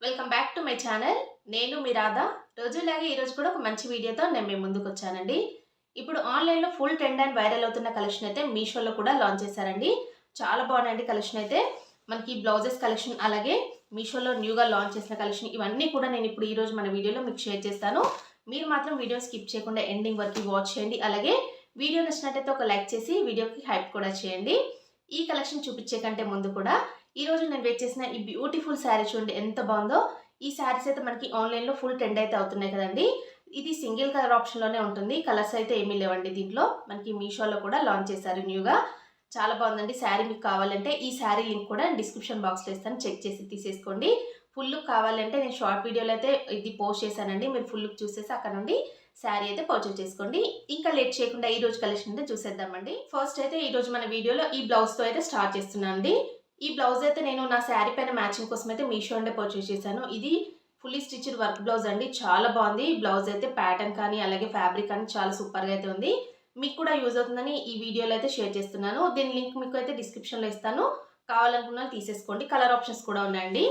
Welcome back to my channel. నేను మీ రాధా. రోజులాగే ఈరోజు కూడా ఒక మంచి వీడియోతో నేను మీ ముందుకు వచ్చానండి. ఇప్పుడు ఆన్లైన్లో ఫుల్ ట్రెండ్ అండ్ వైరల్ అవుతున్న కలెక్షన్ అయితే మీషోలో కూడా లాంచ్ చేశారండి. చాలా బాగున్నాయండి కలెక్షన్ అయితే. మనకి బ్లౌజెస్ కలెక్షన్, అలాగే మీషోలో న్యూగా లాంచ్ చేసిన కలెక్షన్, ఇవన్నీ కూడా నేను ఇప్పుడు ఈరోజు మన వీడియోలో మీకు షేర్ చేస్తాను. మీరు మాత్రం వీడియో స్కిప్ చేయకుండా ఎండింగ్ వరకు వాచ్ చేయండి. అలాగే వీడియో నచ్చినట్టయితే ఒక లైక్ చేసి వీడియోకి హైప్ కూడా చేయండి. ఈ కలెక్షన్ చూపించే కంటే ముందు కూడా ఈరోజు నేను వెయిట్ చేసిన ఈ బ్యూటిఫుల్ శారీ చూడండి ఎంత బాగుందో. ఈ శారీస్ అయితే మనకి ఆన్లైన్లో ఫుల్ ట్రెండ్ అయితే అవుతున్నాయి కదండి. ఇది సింగిల్ కలర్ ఆప్షన్లోనే ఉంటుంది, కలర్స్ అయితే ఏమీ లేవండి. దీంట్లో మనకి మీషోలో కూడా లాంచ్ చేశారు న్యూగా. చాలా బాగుందండి శారీ. మీకు కావాలంటే ఈ శారీ లింక్ కూడా డిస్క్రిప్షన్ బాక్స్లో ఇస్తాను, చెక్ చేసి తీసేసుకోండి. ఫుల్ లుక్ కావాలంటే నేను షార్ట్ వీడియోలో అయితే ఇది పోస్ట్ చేశానండి, మీరు ఫుల్ లుక్ చూసేసి అక్కడ నుండి శారీ అయితే పర్చేస్ చేసుకోండి. ఇంకా లేట్ చేయకుండా ఈ రోజు కలెక్షన్ అయితే చూసేద్దామండి. ఫస్ట్ అయితే ఈ రోజు మన వీడియోలో ఈ బ్లౌజ్తో అయితే స్టార్ట్ చేస్తున్నాను అండి. ఈ బ్లౌజ్ అయితే నేను నా శారీ పైన మ్యాచింగ్ కోసం అయితే మీషో అంటే పర్చేస్ చేశాను. ఇది ఫుల్లీ స్టిచ్డ్ వర్క్ బ్లౌజ్ అండి, చాలా బాగుంది. బ్లౌజ్ అయితే ప్యాటర్న్ కానీ అలాగే ఫ్యాబ్రిక్ కానీ చాలా సూపర్గా అయితే ఉంది. మీకు కూడా యూజ్ అవుతుందని ఈ వీడియోలో అయితే షేర్ చేస్తున్నాను. దీని లింక్ మీకు అయితే డిస్క్రిప్షన్లో ఇస్తాను, కావాలనుకున్న తీసేసుకోండి. కలర్ ఆప్షన్స్ కూడా ఉన్నాయండి.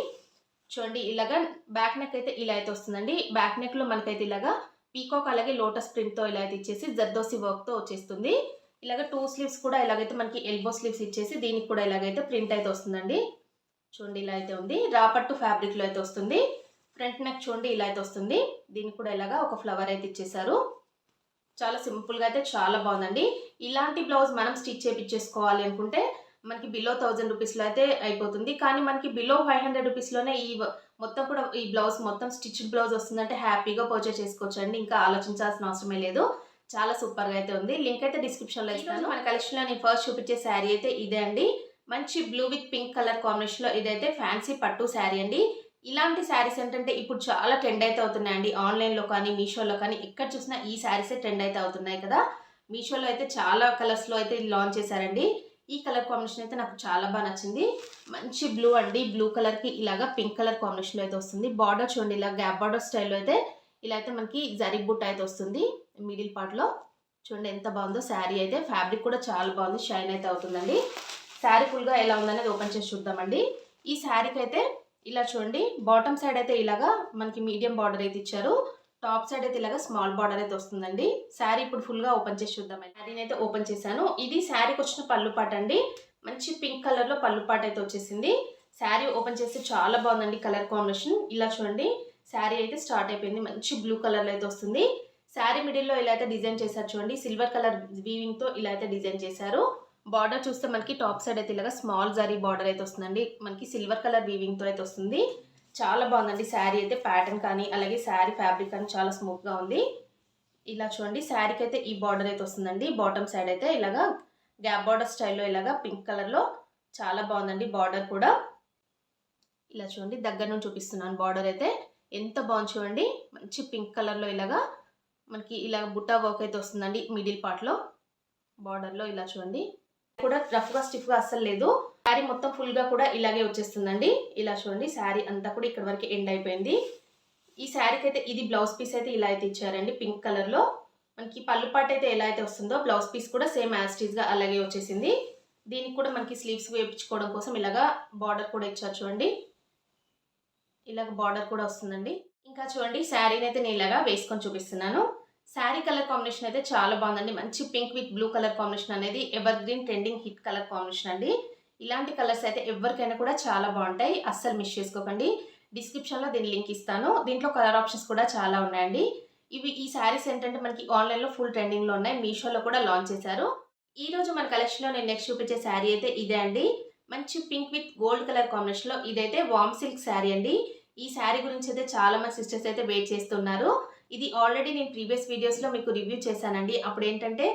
చూడండి ఇలాగా బ్యాక్ నెక్ అయితే ఇలా అయితే వస్తుందండి. బ్యాక్ నెక్లో మనకైతే ఇలాగా పీకాక్ అలాగే లోటస్ ప్రింట్తో ఇలా అయితే ఇచ్చేసి జర్దోసి వర్క్తో వచ్చేస్తుంది. ఇలాగ 2 స్లీవ్స్ కూడా ఇలాగైతే మనకి ఎల్బో స్లీవ్స్ ఇచ్చేసి దీనికి కూడా ఇలాగైతే ప్రింట్ అయితే వస్తుందండి. చూడండి ఇలా అయితే ఉంది. రాపట్టు ఫ్యాబ్రిక్లో అయితే వస్తుంది. ఫ్రంట్ నెక్ చూడండి ఇలా అయితే వస్తుంది. దీనికి కూడా ఇలాగా ఒక ఫ్లవర్ అయితే ఇచ్చేసారు. చాలా సింపుల్గా అయితే చాలా బాగుందండి. ఇలాంటి బ్లౌజ్ మనం స్టిచ్ చేయించేసుకోవాలి అనుకుంటే మనకి బిలో 1000 రూపీస్లో అయితే అయిపోతుంది. కానీ మనకి బిలో 500 రూపీస్లోనే ఈ మొత్తం కూడా ఈ బ్లౌజ్ మొత్తం స్టిచ్డ్ బ్లౌజ్ వస్తుందంటే హ్యాపీగా పర్చేస్ చేసుకోవచ్చు అండి. ఇంకా ఆలోచించాల్సిన అవసరమే లేదు. చాలా సూపర్గా అయితే ఉంది. లింక్ అయితే డిస్క్రిప్షన్లో ఇస్తాను. మన కలెక్షన్లో నేను ఫస్ట్ చూపించే శారీ అయితే ఇదే అండి. మంచి బ్లూ విత్ పింక్ కలర్ కాంబినేషన్లో ఇదైతే ఫ్యాన్సీ పట్టు శారీ అండి. ఇలాంటి శారీస్ ఏంటంటే ఇప్పుడు చాలా ట్రెండ్ అయితే అవుతున్నాయండి. ఆన్లైన్లో కానీ మీషోలో కానీ ఎక్కడ చూసినా ఈ శారీసే ట్రెండ్ అయితే అవుతున్నాయి కదా. మీషోలో అయితే చాలా కలర్స్లో అయితే లాంచ్ చేశారండి. ఈ కలర్ కాంబినేషన్ అయితే నాకు చాలా బాగా నచ్చింది. మంచి బ్లూ అండి. బ్లూ కలర్కి ఇలాగా పింక్ కలర్ కాంబినేషన్లో అయితే వస్తుంది. బార్డర్ చూడండి ఇలా గ్యాప్ బార్డర్ స్టైల్లో అయితే ఇలా అయితే మనకి జరీ బుట్ట అయితే వస్తుంది మిడిల్ పార్ట్లో. చూడండి ఎంత బాగుందో శారీ అయితే. ఫ్యాబ్రిక్ కూడా చాలా బాగుంది, షైన్ అయితే అవుతుందండి. శారీ ఫుల్గా ఎలా ఉందనేది ఓపెన్ చేసి చూద్దామండి. ఈ శారీకి అయితే ఇలా చూడండి బాటమ్ సైడ్ అయితే ఇలాగా మనకి మీడియం బార్డర్ అయితే ఇచ్చారు. టాప్ సైడ్ అయితే ఇలాగా స్మాల్ బార్డర్ అయితే వస్తుందండి. శారీ ఇప్పుడు ఫుల్గా ఓపెన్ చేసి చూద్దామండి. శారీని అయితే ఓపెన్ చేశాను. ఇది శారీకి వచ్చిన పళ్ళు పాట అండి. మంచి పింక్ కలర్లో పళ్ళు పాట అయితే వచ్చేసింది. శారీ ఓపెన్ చేస్తే చాలా బాగుందండి కలర్ కాంబినేషన్. ఇలా చూడండి శారీ అయితే స్టార్ట్ అయిపోయింది. మంచి బ్లూ కలర్లో అయితే వస్తుంది. శారీ మిడిల్లో ఇలా అయితే డిజైన్ చేశారు చూడండి. సిల్వర్ కలర్ వీవింగ్తో ఇలా అయితే డిజైన్ చేశారు. బార్డర్ చూస్తే మనకి టాప్ సైడ్ అయితే ఇలాగా స్మాల్ జరీ బార్డర్ అయితే వస్తుందండి. మనకి సిల్వర్ కలర్ వీవింగ్తో అయితే వస్తుంది. చాలా బాగుందండి శారీ అయితే. ప్యాటర్న్ కానీ అలాగే శారీ ఫ్యాబ్రిక్ కానీ చాలా స్మూత్గా ఉంది. ఇలా చూడండి శారీకి అయితే ఈ బార్డర్ అయితే వస్తుందండి. బాటమ్ సైడ్ అయితే ఇలాగా గ్యాప్ బార్డర్ స్టైల్లో ఇలాగా పింక్ కలర్లో చాలా బాగుందండి. బార్డర్ కూడా ఇలా చూడండి దగ్గర నుంచి చూపిస్తున్నాను. బార్డర్ అయితే ఎంత బాగుంది చూడండి. మంచి పింక్ కలర్లో ఇలాగా మనకి ఇలా బుట్టా వర్క్ అయితే వస్తుందండి మిడిల్ పార్ట్లో. బార్డర్లో ఇలా చూడండి కూడా రఫ్గా స్టిఫ్గా అస్సలు లేదు. శారీ మొత్తం ఫుల్గా కూడా ఇలాగే వచ్చేస్తుందండి. ఇలా చూడండి శారీ అంతా కూడా ఇక్కడ వరకు ఎండ్ అయిపోయింది. ఈ శారీకి అయితే ఇది బ్లౌజ్ పీస్ అయితే ఇలా అయితే ఇచ్చారండి పింక్ కలర్లో. మనకి పళ్ళు పాట అయితే ఎలా అయితే వస్తుందో బ్లౌజ్ పీస్ కూడా సేమ్ యాస్టీస్గా అలాగే వచ్చేసింది. దీనికి కూడా మనకి స్లీవ్స్ వేయించుకోవడం కోసం ఇలాగా బార్డర్ కూడా ఇచ్చారు చూడండి. ఇలాగ బార్డర్ కూడా వస్తుందండి. ఇంకా చూడండి శారీని అయితే నేను ఇలాగా వేసుకొని చూపిస్తున్నాను. శారీ కలర్ కాంబినేషన్ అయితే చాలా బాగుందండి. మంచి pink with blue colour combination అనేది evergreen trending hit colour combination అండి. ఇలాంటి కలర్స్ అయితే ఎవరికైనా కూడా చాలా బాగుంటాయి, అస్సలు మిస్ చేసుకోకండి. డిస్క్రిప్షన్లో దీని లింక్ ఇస్తాను. దీంట్లో కలర్ ఆప్షన్స్ కూడా చాలా ఉన్నాయండి. ఈ శారీస్ ఏంటంటే మనకి ఆన్లైన్లో ఫుల్ ట్రెండింగ్లో ఉన్నాయి. మీషోలో కూడా లాంచ్ చేశారు. ఈరోజు మన కలెక్షన్లో నేను నెక్స్ట్ చూపించే శారీ అయితే ఇదే అండి. మంచి పింక్ విత్ గోల్డ్ కలర్ కాంబినేషన్లో ఇదైతే వామ్ సిల్క్ శారీ అండి. ఈ శారీ గురించి అయితే చాలా మంది సిస్టర్స్ అయితే వెయిట్ చేస్తున్నారు. ఇది ఆల్రెడీ నేను ప్రీవియస్ వీడియోస్లో మీకు రివ్యూ చేశానండి. అప్పుడు ఏంటంటే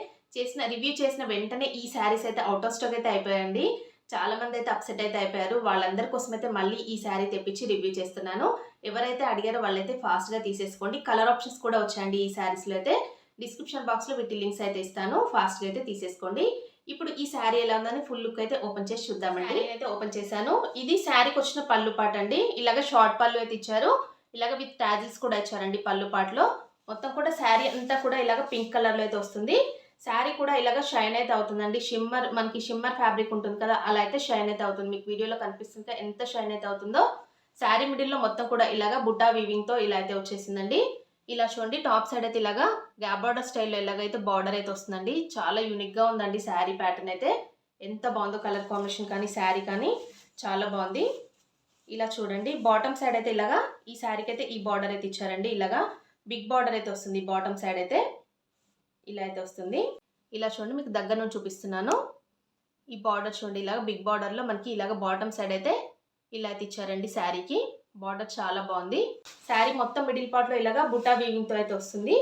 రివ్యూ చేసిన వెంటనే ఈ శారీస్ అయితే అవుట్ ఆఫ్ స్టాక్ అయితే అయిపోయాయండి. చాలా మంది అయితే అప్సెట్ అయితే అయిపోయారు. వాళ్ళందరి కోసం అయితే మళ్ళీ ఈ శారీ తెప్పించి రివ్యూ చేస్తున్నాను. ఎవరైతే అడిగారో వాళ్ళైతే ఫాస్ట్గా తీసేసుకోండి. కలర్ ఆప్షన్స్ కూడా వచ్చాయండి ఈ శారీస్లో అయితే. డిస్క్రిప్షన్ బాక్స్లో వీటి లింక్స్ అయితే ఇస్తాను, ఫాస్ట్గా అయితే తీసేసుకోండి. ఇప్పుడు ఈ శారీ ఎలా ఉందని ఫుల్ లుక్ అయితే ఓపెన్ చేసి చూద్దామండి. అయితే ఓపెన్ చేశాను. ఇది శారీకి వచ్చిన పళ్ళు పాట అండి. ఇలాగ షార్ట్ పళ్ళు అయితే ఇచ్చారు. ఇలాగ విత్ టాజిల్స్ కూడా ఇచ్చారండి పళ్ళు పాటలో. మొత్తం కూడా శారీ అంతా కూడా ఇలాగ పింక్ కలర్లో అయితే వస్తుంది. శారీ కూడా ఇలాగ షైన్ అయితే అవుతుందండి. మనకి షిమ్మర్ ఫ్యాబ్రిక్ ఉంటుంది కదా, అలా అయితే షైన్ అయితే అవుతుంది. మీకు వీడియోలో కనిపిస్తుంటే ఎంత షైన్ అయితే అవుతుందో శారీ మిడిల్లో మొత్తం కూడా ఇలాగా బుటా వీవింగ్తో ఇలా అయితే వచ్చేసిందండి. ఇలా చూడండి టాప్ సైడ్ అయితే ఇలాగా గ్యాప్ బార్డర్ స్టైల్లో ఇలాగైతే బార్డర్ అయితే వస్తుందండి. చాలా యూనిక్గా ఉందండి శారీ ప్యాటర్న్ అయితే. ఎంత బాగుందో కలర్ కాంబినేషన్ కానీ శారీ కానీ చాలా బాగుంది. ఇలా చూడండి బాటమ్ సైడ్ అయితే ఇలాగా ఈ శారీకి అయితే ఈ బార్డర్ అయితే ఇచ్చారండి. ఇలాగా బిగ్ బార్డర్ అయితే వస్తుంది బాటమ్ సైడ్ అయితే ఇలా అయితే వస్తుంది. ఇలా చూడండి మీకు దగ్గర నుంచి చూపిస్తున్నాను. ఈ బార్డర్ చూడండి ఇలాగ బిగ్ బార్డర్లో మనకి ఇలాగ బాటమ్ సైడ్ అయితే ఇలా అయితే ఇచ్చారండి శారీకి. బార్డర్ చాలా బాగుంది. శారీ మొత్తం మిడిల్ పార్ట్లో ఇలాగా బుటా వీవింగ్తో అయితే వస్తుంది.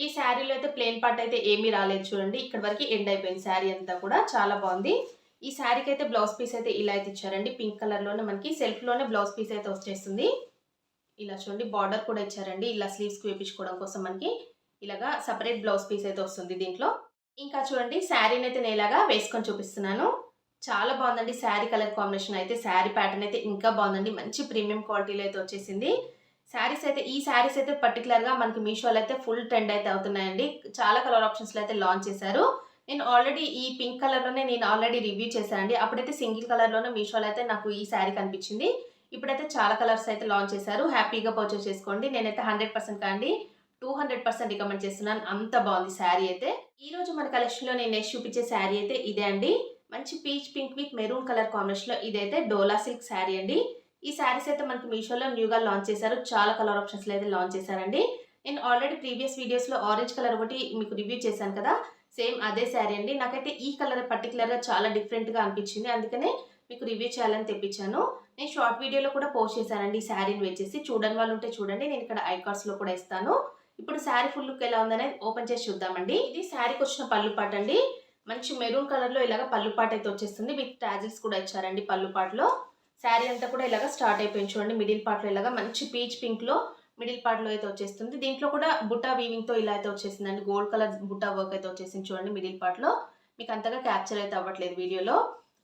ఈ శారీలో అయితే ప్లెయిన్ పార్ట్ అయితే ఏమీ రాలేదు చూడండి. ఇక్కడ వరకు ఎండ్ అయిపోయింది శారీ అంతా కూడా. చాలా బాగుంది. ఈ శారీకి అయితే బ్లౌజ్ పీస్ అయితే ఇలా అయితే ఇచ్చారండి. పింక్ కలర్లోనే మనకి సెల్ఫ్లోనే బ్లౌజ్ పీస్ అయితే వచ్చేస్తుంది. ఇలా చూడండి బార్డర్ కూడా ఇచ్చారండి. ఇలా స్లీవ్స్కి వేపించుకోవడం కోసం మనకి ఇలాగా సపరేట్ బ్లౌజ్ పీస్ అయితే వస్తుంది దీంట్లో. ఇంకా చూడండి శారీని అయితే నేను ఇలాగా వేసుకొని చూపిస్తున్నాను. చాలా బాగుందండి శారీ కలర్ కాంబినేషన్ అయితే. శారీ ప్యాటర్న్ అయితే ఇంకా బాగుందండి. మంచి ప్రీమియం క్వాలిటీలో అయితే వచ్చేసింది. ఈ శారీస్ అయితే పర్టికులర్గా మనకి మీషోలో అయితే ఫుల్ ట్రెండ్ అయితే అవుతున్నాయండి. చాలా కలర్ ఆప్షన్స్లో అయితే లాంచ్ చేశారు. నేను ఆల్రెడీ ఈ పింక్ కలర్లోనే నేను ఆల్రెడీ రివ్యూ చేశానండి. అప్పుడైతే సింగిల్ కలర్లోనే మీషోలో అయితే నాకు ఈ శారీ కనిపించింది. ఇప్పుడైతే చాలా కలర్స్ అయితే లాంచ్ చేశారు. హ్యాపీగా పర్చేస్ చేసుకోండి. నేనైతే 100% కాండి 200% రికమెండ్ చేస్తున్నాను. అంత బాగుంది శారీ అయితే. ఈరోజు మన కలెక్షన్లో నేను నెక్స్ట్ చూపించే శారీ అయితే ఇదే అండి. మంచి peach pink with maroon colour కాంబినేషన్లో ఇదైతే డోలా సిల్క్ శారీ అండి. ఈ శారీస్ అయితే మనకి మీషోలో న్యూగా లాంచ్ చేశారు. చాలా కలర్ ఆప్షన్స్లో అయితే లాంచ్ చేశారండి. నేను ఆల్రెడీ ప్రీవియస్ వీడియోస్లో ఆరెంజ్ కలర్ ఒకటి మీకు రివ్యూ చేశాను కదా, సేమ్ అదే శారీ అండి. నాకైతే ఈ కలర్ పర్టికులర్గా చాలా డిఫరెంట్గా అనిపించింది. అందుకనే మీకు రివ్యూ చేయాలని తెప్పించాను. నేను షార్ట్ వీడియోలో కూడా పోస్ట్ చేశానండి ఈ శారీని వేచేసి. చూడని వాళ్ళు ఉంటే చూడండి, నేను ఇక్కడ ఐకార్డ్స్లో కూడా ఇస్తాను. ఇప్పుడు శారీ ఫుల్ లుక్ ఎలా ఉందనేది ఓపెన్ చేసి చూద్దామండి. ఇది శారీకి వచ్చిన పళ్ళు పాట అండి. మంచి మెరూన్ కలర్లో ఇలాగ పళ్ళు పాట అయితే వచ్చేస్తుంది. విత్ టాజిల్స్ కూడా ఇచ్చారండి పళ్ళు పాటలో. శారీ అంతా కూడా ఇలాగ స్టార్ట్ అయిపోయింది చూడండి. మిడిల్ పార్ట్లో ఇలాగ మంచి పీచ్ పింక్లో మిడిల్ పార్ట్లో అయితే వచ్చేస్తుంది. దీంట్లో కూడా బుటా వీవింగ్తో ఇలా అయితే వచ్చేసిందండి. గోల్డ్ కలర్ బుటా వర్క్ అయితే వచ్చేసింది చూడండి మిడిల్ పార్ట్లో. మీకు అంతగా క్యాప్చర్ అయితే అవ్వట్లేదు వీడియోలో.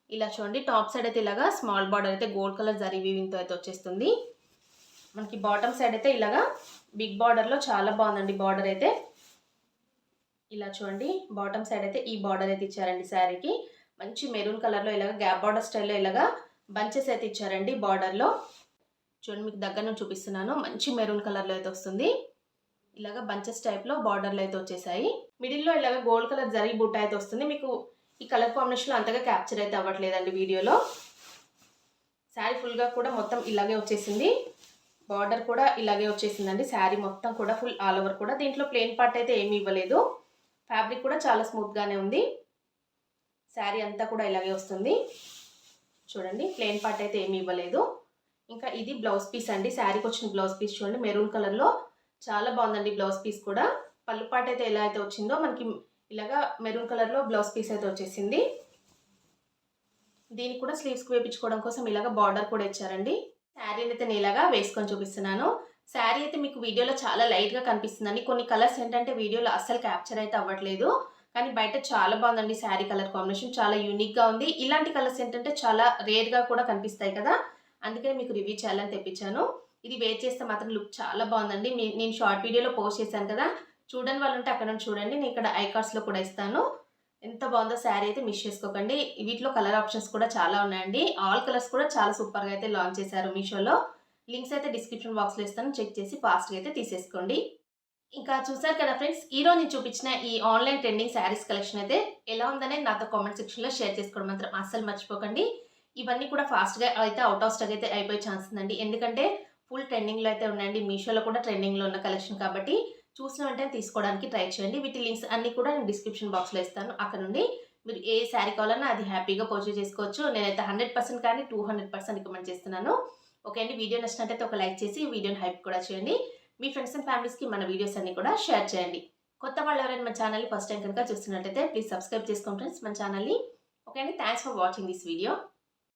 ఇలా చూడండి టాప్ సైడ్ అయితే ఇలాగా స్మాల్ బార్డర్ అయితే గోల్డ్ కలర్ జరీ వీవింగ్తో అయితే వచ్చేస్తుంది. మనకి బాటమ్ సైడ్ అయితే ఇలాగా బిగ్ బార్డర్లో చాలా బాగుందండి బార్డర్ అయితే. ఇలా చూడండి బాటమ్ సైడ్ అయితే ఈ బార్డర్ అయితే ఇచ్చారండి శారీకి. మంచి మెరూన్ కలర్లో ఇలాగ గ్యాప్ బార్డర్ స్టైల్లో ఇలాగా బంచెస్ అయితే ఇచ్చారండి బార్డర్లో. చూడండి మీకు దగ్గర నుంచి చూపిస్తున్నాను. మంచి మెరూన్ కలర్లో అయితే వస్తుంది. ఇలాగ బంచెస్ టైప్లో బార్డర్లో అయితే వచ్చేసాయి. మిడిల్లో ఇలాగ గోల్డ్ కలర్ జరీ బూట అయితే వస్తుంది. మీకు ఈ కలర్ కాంబినేషన్లో అంతగా క్యాప్చర్ అయితే అవ్వట్లేదండి వీడియోలో. శారీ ఫుల్గా కూడా మొత్తం ఇలాగే వచ్చేసింది. బార్డర్ కూడా ఇలాగే వచ్చేసిందండి. శారీ మొత్తం కూడా ఫుల్ ఆల్ ఓవర్ కూడా. దీంట్లో ప్లెయిన్ పార్ట్ అయితే ఏమీ ఇవ్వలేదు. ఫ్యాబ్రిక్ కూడా చాలా స్మూత్గానే ఉంది. శారీ అంతా కూడా ఇలాగే వస్తుంది. చూడండి ప్లెయిన్ పార్ట్ అయితే ఏమీ ఇవ్వలేదు. ఇంకా ఇది బ్లౌజ్ పీస్ అండి. శారీకి వచ్చిన బ్లౌజ్ పీస్ చూడండి మెరూన్ కలర్లో చాలా బాగుందండి బ్లౌజ్ పీస్ కూడా. పళ్ళు పార్ట్ అయితే ఎలా అయితే వచ్చిందో మనకి ఇలాగా మెరూన్ కలర్లో బ్లౌజ్ పీస్ అయితే వచ్చేసింది. దీనికి కూడా స్లీవ్స్కి వేయించుకోవడం కోసం ఇలాగ బార్డర్ కూడా ఇచ్చారండి. శారీని అయితే నేను ఇలాగా వేసుకొని చూపిస్తున్నాను. శారీ అయితే మీకు వీడియోలో చాలా లైట్గా కనిపిస్తుందండి. కొన్ని కలర్స్ ఏంటంటే వీడియోలో అస్సలు క్యాప్చర్ అయితే అవ్వట్లేదు, కానీ బయట చాలా బాగుందండి శారీ కలర్ కాంబినేషన్. చాలా యూనిక్గా ఉంది. ఇలాంటి కలర్స్ ఏంటంటే చాలా రేర్గా కూడా కనిపిస్తాయి కదా, అందుకని మీకు రివ్యూ చేయాలని తెప్పించాను. ఇది వేర్ చేస్తే మాత్రం లుక్ చాలా బాగుందండి. నేను షార్ట్ వీడియోలో పోస్ట్ చేశాను కదా, చూడని వాళ్ళు ఉంటే అక్కడ నుంచి చూడండి. నేను ఇక్కడ ఐకార్డ్స్లో కూడా ఇస్తాను. ఎంత బాగుందో శారీ అయితే మిస్ చేసుకోకండి. వీటిలో కలర్ ఆప్షన్స్ కూడా చాలా ఉన్నాయండి. ఆల్ కలర్స్ కూడా చాలా సూపర్గా అయితే లాంచ్ చేశారు మీషోలో. లింక్స్ అయితే డిస్క్రిప్షన్ బాక్స్లో ఇస్తాను, చెక్ చేసి ఫాస్ట్గా అయితే తీసేసుకోండి. ఇంకా చూసారు కదా ఫ్రెండ్స్, ఈరోజు నేను చూపించిన ఈ ఆన్లైన్ ట్రెండింగ్ శారీస్ కలెక్షన్ అయితే ఎలా ఉందనే నాతో కామెంట్ సెక్షన్లో షేర్ చేసుకోవడం మాత్రం అస్సలు మర్చిపోకండి. ఇవన్నీ కూడా ఫాస్ట్గా అయితే అవుట్ ఆఫ్ స్టాక్ అయితే అయిపోయే ఛాన్స్ ఉందండి. ఎందుకంటే ఫుల్ ట్రెండింగ్లో అయితే ఉన్నాయండి. మీషోలో కూడా ట్రెండింగ్లో ఉన్న కలెక్షన్ కాబట్టి చూసిన వెంటనే తీసుకోవడానికి ట్రై చేయండి. వీటి లింక్స్ అన్నీ కూడా నేను డిస్క్రిప్షన్ బాక్స్లో ఇస్తాను. అక్కడ నుండి మీరు ఏ శారీ కావాలన్నా అది హ్యాపీగా పర్చేస్ చేసుకోవచ్చు. నేనైతే 100% కానీ 200% రికమెండ్ చేస్తున్నాను. ఓకే అండి, వీడియో నచ్చినట్టయితే ఒక లైక్ చేసి వీడియోని హైప్ కూడా చేయండి. మీ ఫ్రెండ్స్ అండ్ ఫ్యామిలీస్కి మన వీడియోస్ అన్ని కూడా షేర్ చేయండి. కొత్త వాళ్ళు ఎవరైనా మన ఛానల్ని ఫస్ట్ టైం కనుక చూస్తున్నట్టయితే ప్లీజ్ సబ్స్క్రైబ్ చేసుకోండి ఫ్రెండ్స్ మన ఛానల్ని. ఓకే అండి, thanks for watching this video.